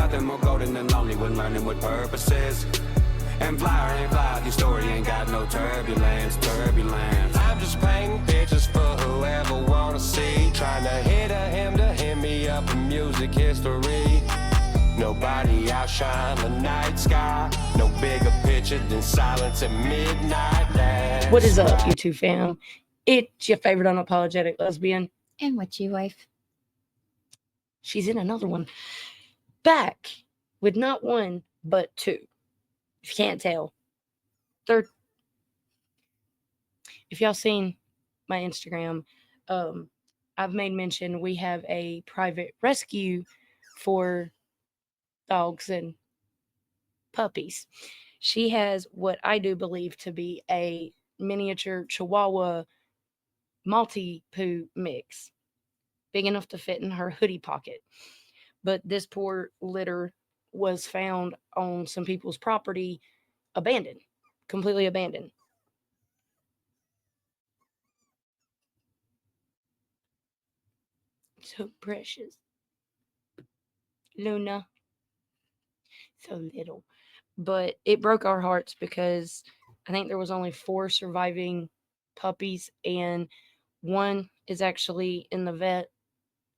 nothing more golden than lonely when learning what purpose is. And fly or ain't fly, your story ain't got no turbulence. I'm just painting pictures for whoever wanna see. Trying to hit a hymn to hit me up in music history. Nobody outshine the night sky. No bigger picture than silence at midnight. That's what is up, YouTube fam? It's your favorite unapologetic lesbian. And what you, wife? She's in another one. Back with not one, but two. If you can't tell. Third. If y'all seen my Instagram, I've made mention we have a private rescue for dogs and puppies. She has what I do believe to be a miniature Chihuahua Maltipoo mix, big enough to fit in her hoodie pocket. But this poor litter was found on some people's property, abandoned, completely abandoned. So precious. Luna. So little. But it broke our hearts because I think there was only 4 surviving puppies, and one is actually in the vet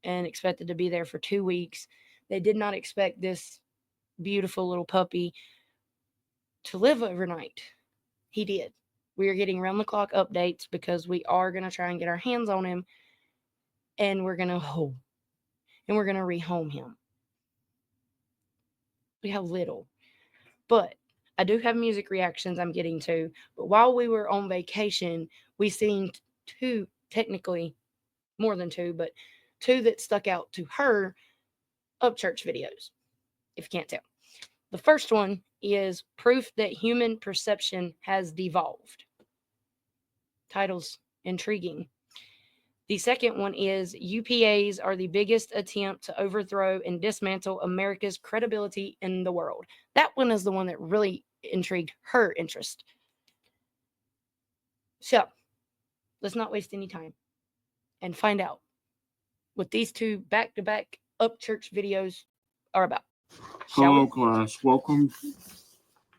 and expected to be there for 2 weeks. They did not expect this beautiful little puppy to live overnight. He did. We are getting round-the-clock updates because we are going to try and get our hands on him, and we're going to rehome him. We have little. But I do have music reactions I'm getting to. But while we were on vacation, we seen 2, technically more than 2, but 2 that stuck out to her of church videos, if you can't tell. The first one is proof that human perception has devolved. Title's intriguing. The second one is UPAs are the biggest attempt to overthrow and dismantle America's credibility in the world. That one is the one that really intrigued her interest. So, let's not waste any time and find out what these 2 back-to-back up church videos are about. Hello, class. Welcome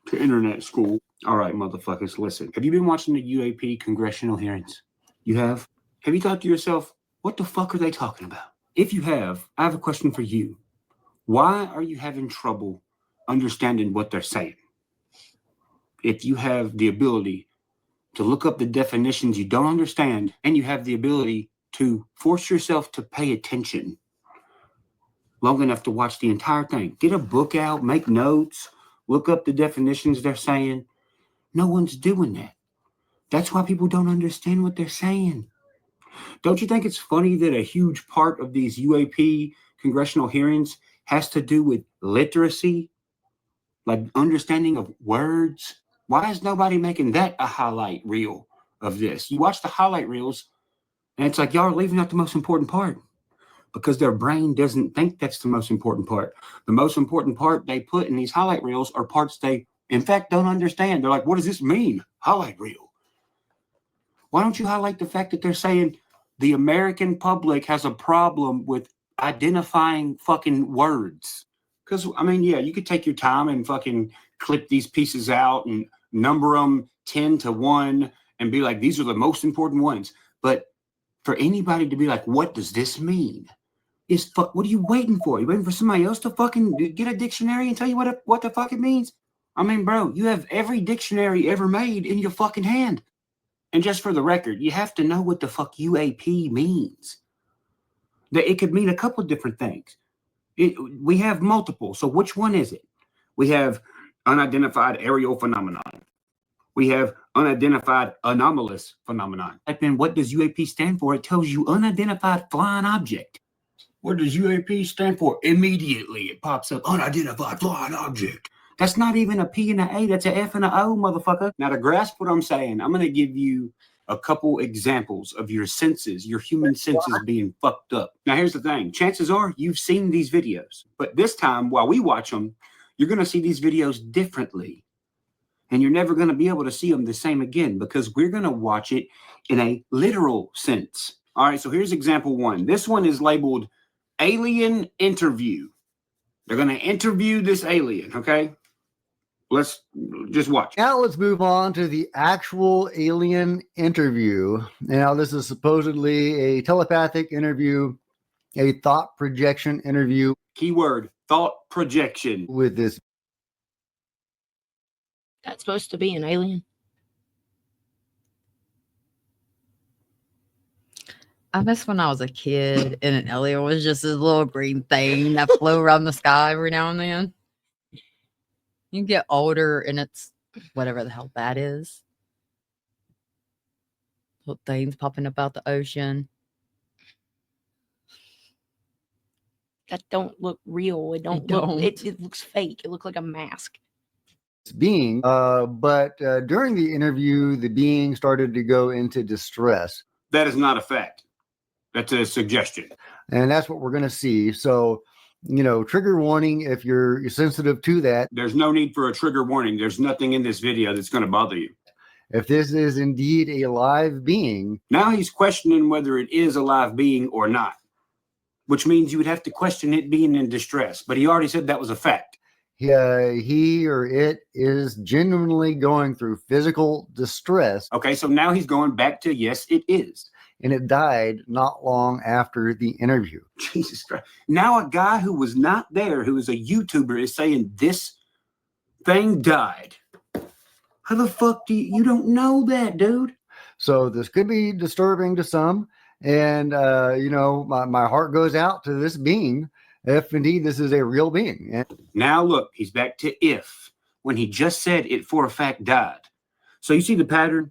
to internet school. All right, motherfuckers, listen. Have you been watching the UAP congressional hearings? You have? Have you thought to yourself, what the fuck are they talking about? If you have, I have a question for you. Why are you having trouble understanding what they're saying? If you have the ability to look up the definitions you don't understand, and you have the ability to force yourself to pay attention long enough to watch the entire thing, get a book out, make notes, look up the definitions they're saying. No one's doing that. That's why people don't understand what they're saying. Don't you think it's funny that a huge part of these UAP congressional hearings has to do with literacy, like understanding of words? Why is nobody making that a highlight reel of this? You watch the highlight reels, and it's like y'all are leaving out the most important part because their brain doesn't think that's the most important part. The most important part they put in these highlight reels are parts they, in fact, don't understand. They're like, what does this mean? Highlight reel. Why don't you highlight the fact that they're saying the American public has a problem with identifying fucking words? Because, I mean, yeah, you could take your time and fucking clip these pieces out and number them 10 to 1 and be like, these are the most important ones. But for anybody to be like, what does this mean? What are you waiting for? You waiting for somebody else to fucking get a dictionary and tell you what the fuck it means? I mean, bro, you have every dictionary ever made in your fucking hand. And just for the record, you have to know what the fuck UAP means. That it could mean a couple of different things. We have multiple. So which one is it? We have unidentified aerial phenomenon. We have unidentified anomalous phenomenon. Type in what does UAP stand for? It tells you unidentified flying object. What does UAP stand for? Immediately it pops up unidentified flying object. That's not even a P and an A. That's an F and an O, motherfucker. Now, to grasp what I'm saying, I'm going to give you a couple examples of your senses, your human senses being fucked up. Now, here's the thing. Chances are you've seen these videos. But this time, while we watch them, you're going to see these videos differently. And you're never going to be able to see them the same again because we're going to watch it in a literal sense. All right, so here's example 1. This one is labeled Alien Interview. They're going to interview this alien, okay? Let's just watch. Now let's move on to the actual alien interview. Now this is supposedly a telepathic interview, a thought projection interview. Keyword, thought projection. With this. That's supposed to be an alien. I miss when I was a kid and an alien was just this little green thing that flew around the sky every now and then. You get older and it's whatever the hell that is. Little things popping up out the ocean. That don't look real. It don't look. It looks fake. It looks like a mask. Being, but during the interview, the being started to go into distress. That is not a fact. That's a suggestion. And that's what we're going to see. So, you know, trigger warning if you're sensitive to that. There's no need for a trigger warning. There's nothing in this video that's going to bother you. If this is indeed a live being. Now he's questioning whether it is a live being or not, which means you would have to question it being in distress. But he already said that was a fact. He or it is genuinely going through physical distress. Okay, so now he's going back to yes, it is. And it died not long after the interview. Jesus Christ. Now a guy who was not there, who is a YouTuber, is saying this thing died. How the fuck do you don't know that, dude? So this could be disturbing to some. And, you know, my heart goes out to this being, if indeed this is a real being. And now look, he's back to if, when he just said it for a fact died. So you see the pattern?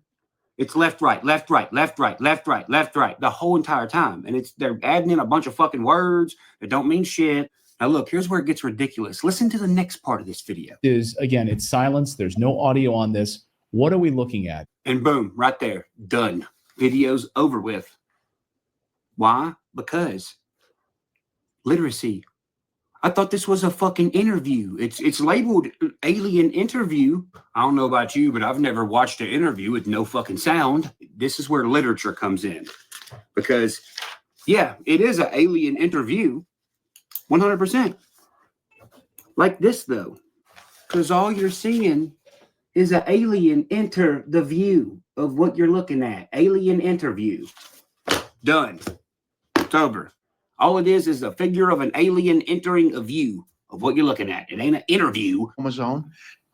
It's left, right, left, right, left, right, left, right, left, right, the whole entire time. And they're adding in a bunch of fucking words that don't mean shit. Now look, here's where it gets ridiculous. Listen to the next part of this video. Again, it's silence. There's no audio on this. What are we looking at? And boom, right there, done. Video's over with. Why? Because literacy. I thought this was a fucking interview. It's labeled alien interview. I don't know about you, but I've never watched an interview with no fucking sound. This is where literature comes in. Because, yeah, it is an alien interview. 100%. Like this, though. Because all you're seeing is an alien enter the view of what you're looking at. Alien interview. Done. It's over. All it is a figure of an alien entering a view of what you're looking at. It ain't an interview. Chromosome.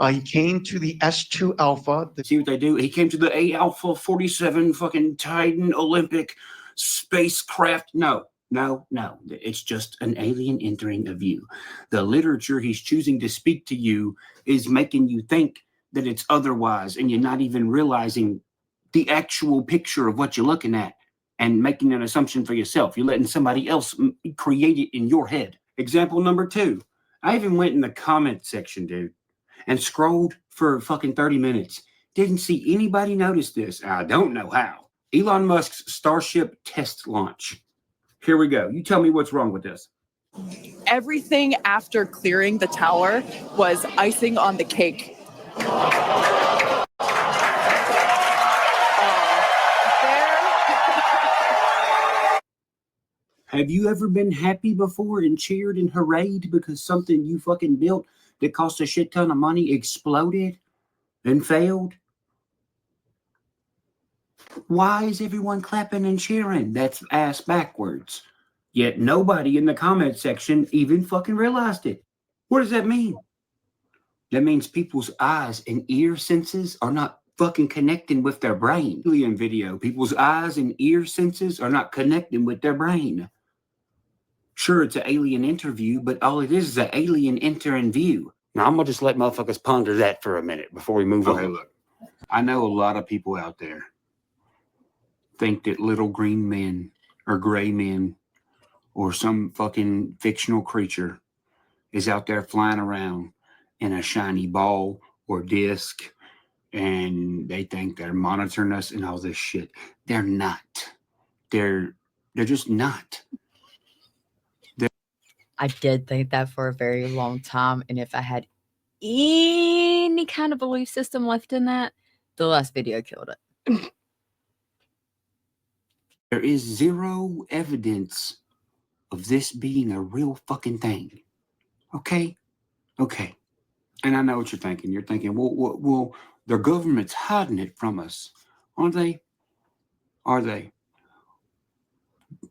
He came to the S2 alpha. See what they do? He came to the A Alpha 47 fucking Titan Olympic spacecraft. No. It's just an alien entering a view. The literature he's choosing to speak to you is making you think that it's otherwise, and you're not even realizing the actual picture of what you're looking at. And making an assumption for yourself. You're letting somebody else create it in your head. Example number 2. I even went in the comment section, dude, and scrolled for fucking 30 minutes. Didn't see anybody notice this. I don't know how. Elon Musk's Starship test launch. Here we go. You tell me what's wrong with this. Everything after clearing the tower was icing on the cake. Have you ever been happy before and cheered and hurrayed because something you fucking built that cost a shit ton of money exploded and failed? Why is everyone clapping and cheering? That's ass backwards. Yet nobody in the comment section even fucking realized it. What does that mean? That means people's eyes and ear senses are not fucking connecting with their brain. Alien video, people's eyes and ear senses are not connecting with their brain. Sure, it's an alien interview, but all it is an alien entering view. Now, I'm going to just let motherfuckers ponder that for a minute before we move on. Look, I know a lot of people out there think that little green men or gray men or some fucking fictional creature is out there flying around in a shiny ball or disc, and they think they're monitoring us and all this shit. They're not. They're just not. I did think that for a very long time. And if I had any kind of belief system left in that, the last video killed it. There is zero evidence of this being a real fucking thing. Okay? Okay. And I know what you're thinking. You're thinking, well, their government's hiding it from us. Aren't they? Are they?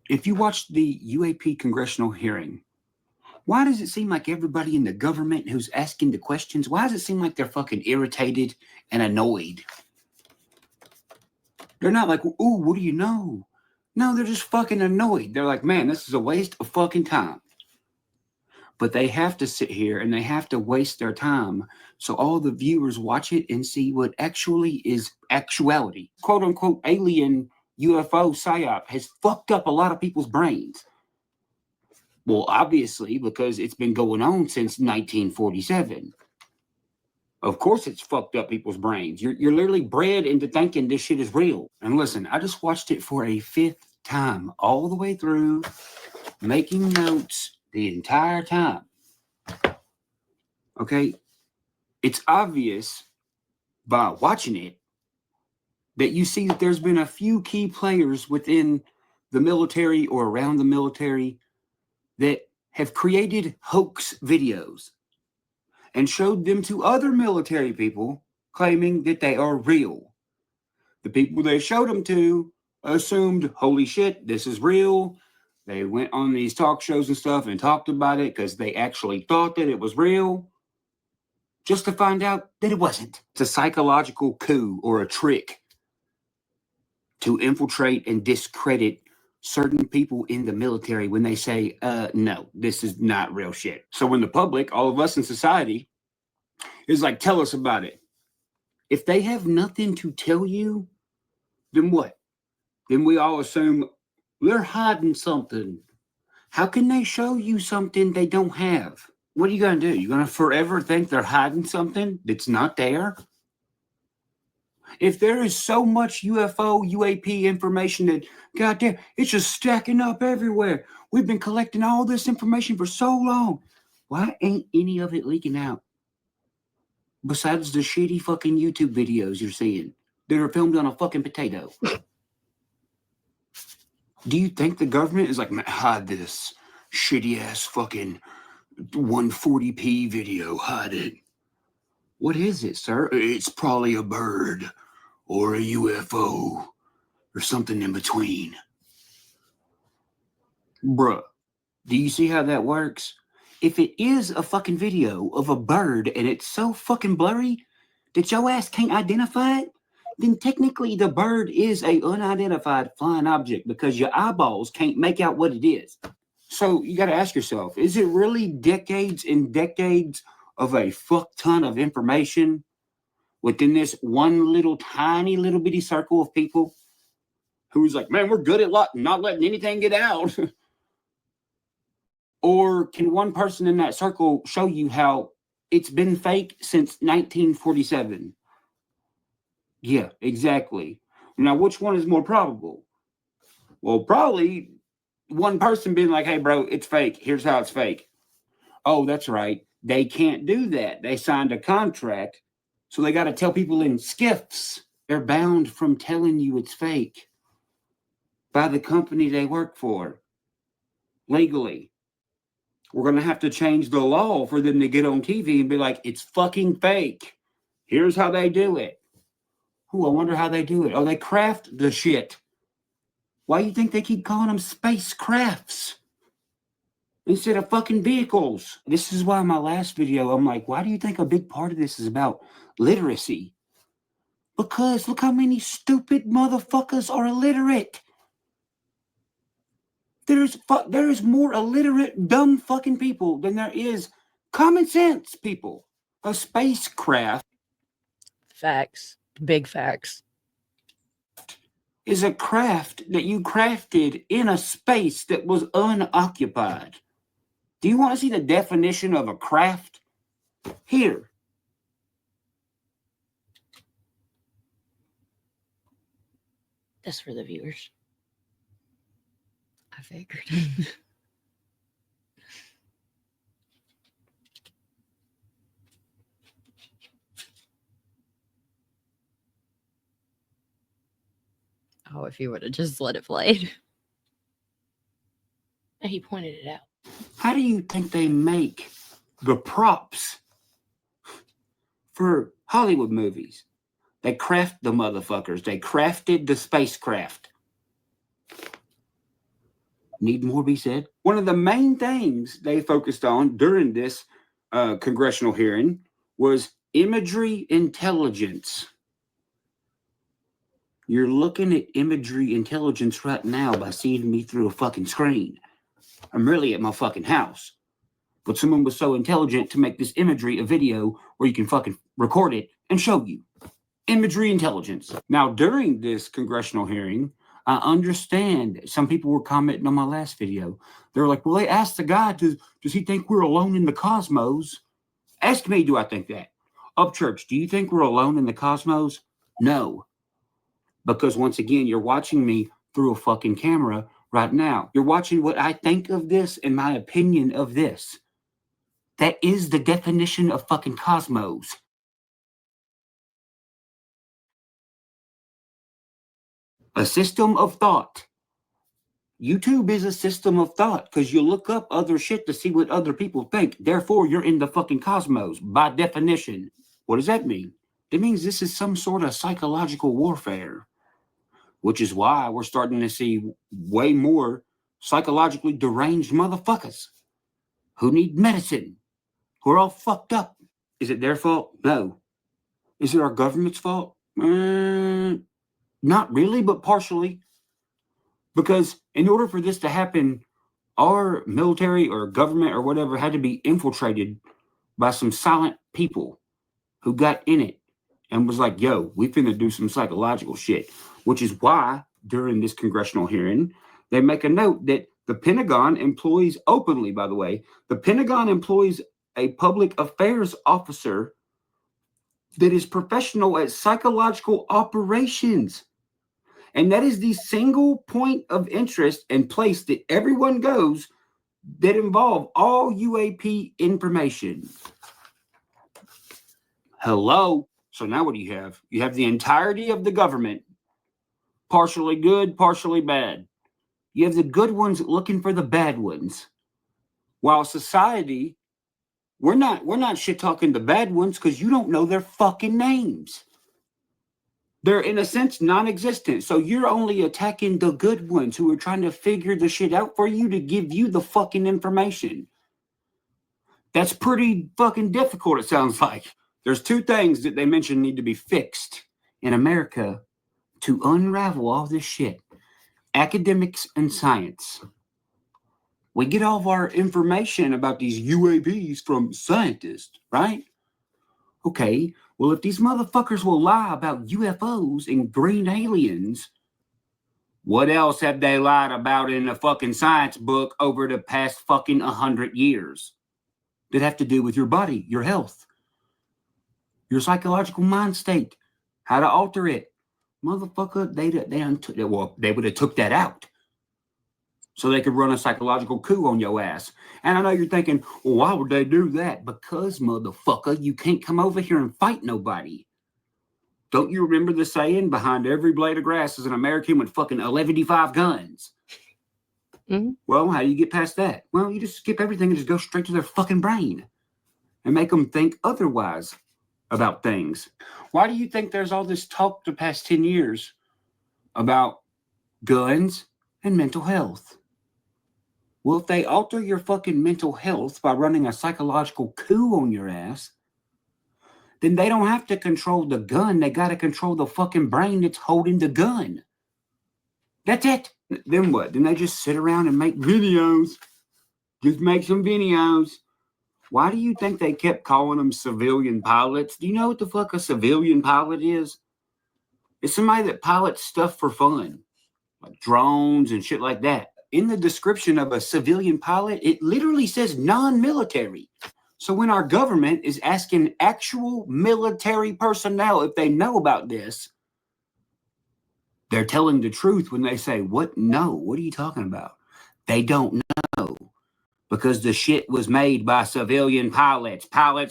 If you watch the UAP congressional hearing, why does it seem like everybody in the government who's asking the questions, why does it seem like they're fucking irritated and annoyed? They're not like, ooh, what do you know? No, they're just fucking annoyed. They're like, man, this is a waste of fucking time. But they have to sit here and they have to waste their time so all the viewers watch it and see what actually is actuality. Quote unquote alien UFO psyop has fucked up a lot of people's brains. Well, obviously, because it's been going on since 1947. Of course it's fucked up people's brains. You're literally bred into thinking this shit is real. And listen, I just watched it for a 5th time, all the way through, making notes the entire time. Okay? It's obvious by watching it that you see that there's been a few key players within the military or around the military that have created hoax videos and showed them to other military people claiming that they are real. The people they showed them to assumed, holy shit, this is real. They went on these talk shows and stuff and talked about it because they actually thought that it was real, just to find out that it wasn't. It's a psychological coup or a trick to infiltrate and discredit certain people in the military when they say, no, this is not real shit. So when the public, all of us in society, is like, tell us about it. If they have nothing to tell you, then what? Then we all assume they're hiding something. How can they show you something they don't have? What are you going to do? You're going to forever think they're hiding something that's not there? If there is so much UFO, UAP information that, goddamn, it's just stacking up everywhere. We've been collecting all this information for so long. Why ain't any of it leaking out? Besides the shitty fucking YouTube videos you're seeing that are filmed on a fucking potato. Do you think the government is like, man, hide this shitty ass fucking 140p video, hide it? What is it, sir? It's probably a bird or a UFO or something in between. Bruh, do you see how that works? If it is a fucking video of a bird and it's so fucking blurry that your ass can't identify it, then technically the bird is a unidentified flying object because your eyeballs can't make out what it is. So you got to ask yourself, is it really decades and decades of a fuck ton of information within this one little tiny little bitty circle of people who's like, man, we're good at not letting anything get out? Or can one person in that circle show you how it's been fake since 1947? Yeah, exactly. Now, which one is more probable? Well, probably one person being like, hey, bro, it's fake. Here's how it's fake. Oh, that's right. They can't do that. They signed a contract, so they got to tell people in skiffs. They're bound from telling you it's fake by the company they work for, legally. We're going to have to change the law for them to get on TV and be like, it's fucking fake. Here's how they do it. Ooh, I wonder how they do it. Oh, they craft the shit. Why do you think they keep calling them spacecrafts instead of fucking vehicles? This is why in my last video, I'm like, why do you think a big part of this is about literacy? Because look how many stupid motherfuckers are illiterate. There's more illiterate, dumb fucking people than there is common sense people. A spacecraft. Facts. Big facts. Is a craft that you crafted in a space that was unoccupied. Do you want to see the definition of a craft? Here. That's for the viewers. I figured. Oh, if you would have just let it play. And he pointed it out. How do you think they make the props for Hollywood movies. They craft the motherfuckers. They crafted the spacecraft. Need more be said? One of the main things they focused on during this congressional hearing was imagery intelligence. You're looking at imagery intelligence right now by seeing me through a fucking screen. I'm really at my fucking house. But someone was so intelligent to make this imagery a video where you can fucking record it and show you. Imagery intelligence. Now, during this congressional hearing, I understand some people were commenting on my last video. They were like, well, they asked the guy, does he think we're alone in the cosmos? Ask me, do I think that? Upchurch, do you think we're alone in the cosmos? No. Because once again, you're watching me through a fucking camera right now. You're watching what I think of this and my opinion of this. That is the definition of fucking cosmos. A system of thought. YouTube is a system of thought because you look up other shit to see what other people think. Therefore, you're in the fucking cosmos by definition. What does that mean? It means this is some sort of psychological warfare, which is why we're starting to see way more psychologically deranged motherfuckers who need medicine, who are all fucked up. Is it their fault? No. Is it our government's fault? Not really, but partially. Because in order for this to happen, our military or government or whatever had to be infiltrated by some silent people who got in it and was like, yo, we finna do some psychological shit. Which is why, during this congressional hearing, they make a note that the Pentagon employs openly, by the way, the Pentagon employs a public affairs officer that is professional at psychological operations. And that is the single point of interest and place that everyone goes that involve all UAP information. Hello? So now what do you have? You have the entirety of the government, partially good, partially bad. You have the good ones looking for the bad ones. While society, we're not shit talking the bad ones because you don't know their fucking names. They're, in a sense, non-existent. So you're only attacking the good ones who are trying to figure the shit out for you to give you the fucking information. That's pretty fucking difficult, it sounds like. There's two things that they mentioned need to be fixed in America to unravel all this shit. Academics and science. We get all of our information about these UAPs from scientists, right? Okay, well, if these motherfuckers will lie about UFOs and green aliens, what else have they lied about in a fucking science book over the past fucking 100 years that have to do with your body, your health, your psychological mind state, how to alter it? Motherfucker, they would have took that out so they could run a psychological coup on your ass. And I know you're thinking, well, why would they do that? Because, motherfucker, you can't come over here and fight nobody. Don't you remember the saying, behind every blade of grass is an American with fucking 11 guns? Mm-hmm. Well, how do you get past that? Well, you just skip everything and just go straight to their fucking brain and make them think otherwise about things. Why do you think there's all this talk the past 10 years about guns and mental health? Well, if they alter your fucking mental health by running a psychological coup on your ass, then they don't have to control the gun. They got to control the fucking brain that's holding the gun. That's it. Then what? Then they just sit around and make videos. Just make some videos. Why do you think they kept calling them civilian pilots? Do you know what the fuck a civilian pilot is? It's somebody that pilots stuff for fun, like drones and shit like that. In the description of a civilian pilot, it literally says non-military. So when our government is asking actual military personnel if they know about this, they're telling the truth when they say, what? No, what are you talking about? They don't know because the shit was made by civilian pilots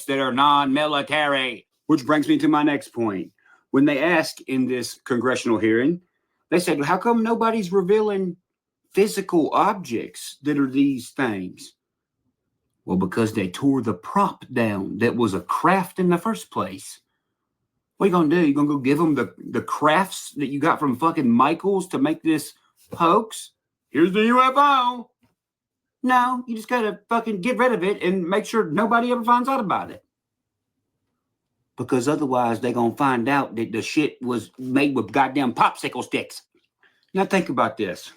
that are non-military. Which brings me to my next point. When they asked in this congressional hearing, they said, well, how come nobody's revealing physical objects that are these things? Well, because they tore the prop down that was a craft in the first place. What are you going to do? You going to go give them the crafts that you got from fucking Michaels to make this hoax? Here's the UFO. No, you just got to fucking get rid of it and make sure nobody ever finds out about it. Because otherwise they're going to find out that the shit was made with goddamn popsicle sticks. Now think about this.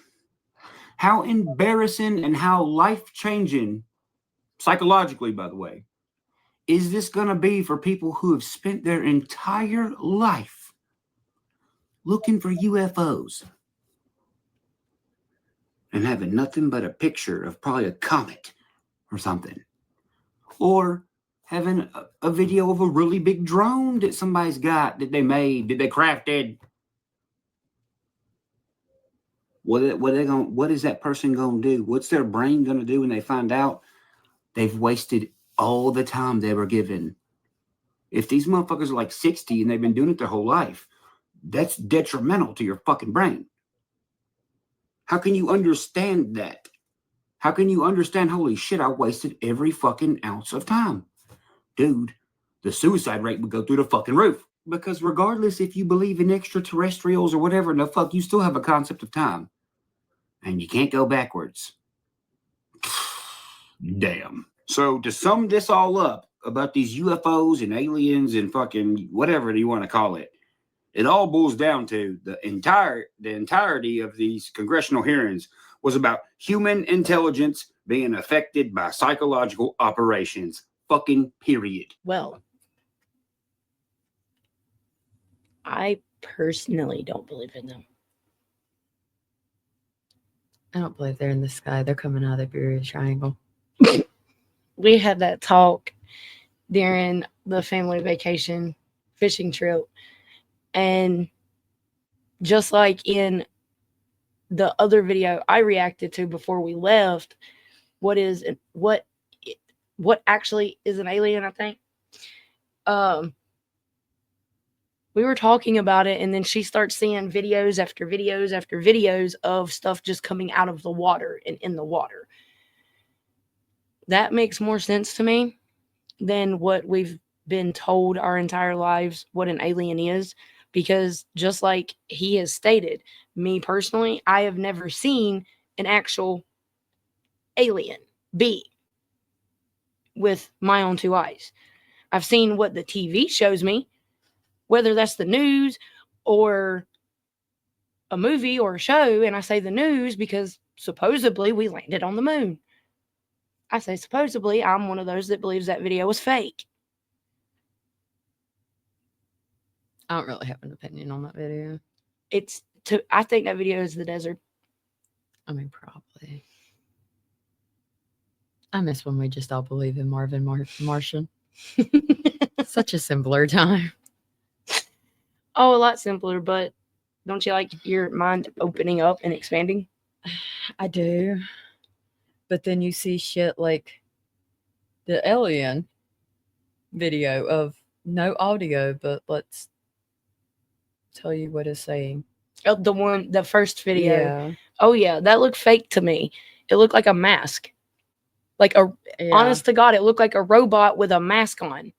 How embarrassing and how life-changing, psychologically, by the way, is this going to be for people who have spent their entire life looking for UFOs and having nothing but a picture of probably a comet or something? Or having a video of a really big drone that somebody's got, that they made, that they crafted. What is that person going to do? What's their brain going to do when they find out they've wasted all the time they were given? If these motherfuckers are like 60 and they've been doing it their whole life, that's detrimental to your fucking brain. How can you understand that? How can you understand, holy shit, I wasted every fucking ounce of time? Dude, the suicide rate would go through the fucking roof. Because regardless if you believe in extraterrestrials or whatever the fuck, you still have a concept of time. And you can't go backwards. Damn. So to sum this all up about these UFOs and aliens and fucking whatever you want to call it, it all boils down to the entirety of these congressional hearings was about human intelligence being affected by psychological operations. Fucking period. Well, I personally don't believe in them. I don't believe they're in the sky. They're coming out of the Bermuda Triangle. We had that talk during the family vacation fishing trip. And just like in the other video I reacted to before we left, what actually is an alien, I think. We were talking about it, and then she starts seeing videos after videos after videos of stuff just coming out of the water and in the water. That makes more sense to me than what we've been told our entire lives what an alien is, because just like he has stated, me personally, I have never seen an actual alien be with my own two eyes. I've seen what the TV shows me, whether that's the news or a movie or a show, and I say the news because supposedly we landed on the moon. I say supposedly, I'm one of those that believes that video was fake. I don't really have an opinion on that video. I think that video is the desert. I mean, probably. I miss when we just all believe in Marvin Martian. Such a simpler time. Oh, a lot simpler, but don't you like your mind opening up and expanding? I do. But then you see shit like the alien video of no audio, but let's tell you what it's saying. Oh, the first video. Yeah. Oh yeah, that looked fake to me. It looked like a mask. Honest to God, it looked like a robot with a mask on.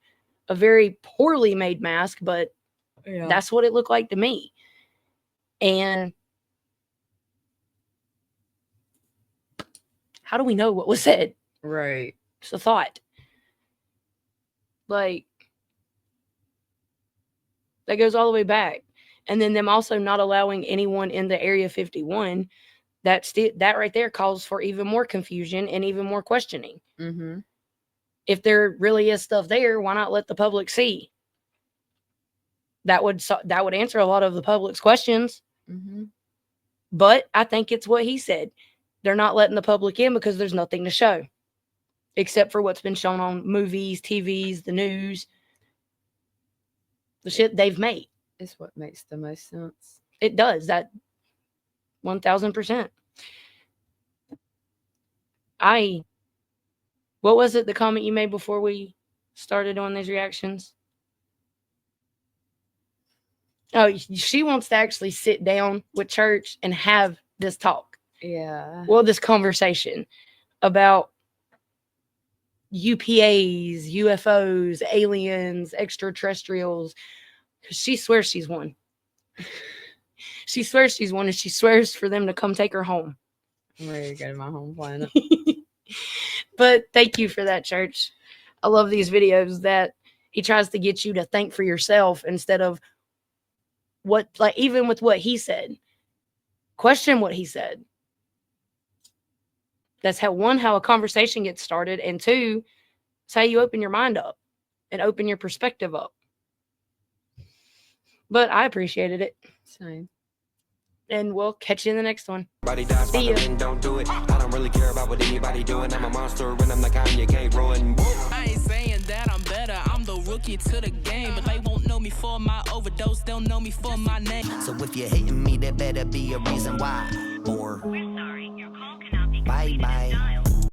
A very poorly made mask, but that's what it looked like to me. And how do we know what was said? Right. It's a thought. Like, that goes all the way back. And then them also not allowing anyone in the Area 51, that right there calls for even more confusion and even more questioning. Mm-hmm. If there really is stuff there, why not let the public see? That would answer a lot of the public's questions. Mm-hmm. But I think it's what he said. They're not letting the public in because there's nothing to show. Except for what's been shown on movies, TVs, the news. The shit they've made. It's what makes the most sense. It does. That 1000%. What was it, the comment you made before we started on these reactions? Oh, she wants to actually sit down with church and have this talk. Yeah. Well, this conversation about UPAs, UFOs, aliens, extraterrestrials. 'Cause she swears she's one. She swears she's one, and she swears for them to come take her home. I'm ready to go to my home planet. But thank you for that, Church. I love these videos that he tries to get you to think for yourself instead of what, like, even with what he said. Question what he said. That's how, one, how a conversation gets started, and two, it's how you open your mind up and open your perspective up. But I appreciated it. Same. And we'll catch you in the next one. Body dies, See ya. then don't do it. I don't really care about what anybody doing. I'm a monster and I'm the kind you can't ruin. I ain't saying that I'm better, I'm the rookie to the game. But they won't know me for my overdose, they'll know me for my name. So if you're hating me, there better be a reason why. Or bye bye.